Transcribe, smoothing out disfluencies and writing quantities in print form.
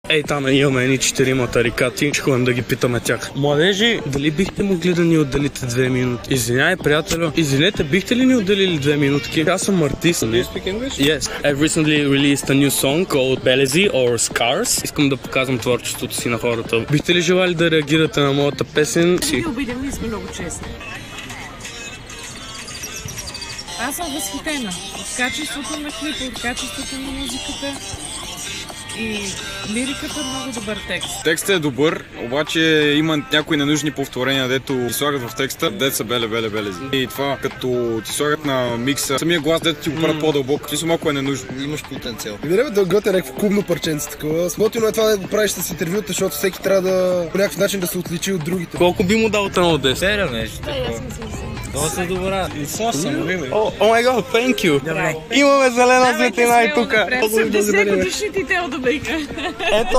Ей, там имаме едни 4 тарикати. Ще ходим да ги питаме тях. Младежи, дали бихте могли да ни отделите 2 минути? Извиняй, приятелю. Извинете, бихте ли ни отделили 2 минутки? Аз съм артист. Do you speak English? Yes. I've recently released a new song called Belezi or Scars. Искам да показвам творчеството си на хората. Бихте ли желали да реагирате на моята песен? Не ги обидим, ние сме много честни. Аз съм възхитена от качеството на клипа, от качеството на музиката и лириката, много добър текст. Текстът е добър, обаче има някои ненужни повторения, дето ти слагат в текста, дето са белези. И това, като ти слагат на микса, самия глас, дето ти го правят по-дълбоко, ти малко е ненужно. Имаш потенциал. И време да готвя някакво клубно парченце такова. Смотино е това да го правиш с интервюта, защото всеки трябва да по някакъв начин да се отличи от другите. Колко би му дал от 1 до 10? Серия нещо такова. Доста добра. It's awesome, really. Oh my god, thank you! Имаме зелена светлина и тук. Пред 70 годишните те одобриха.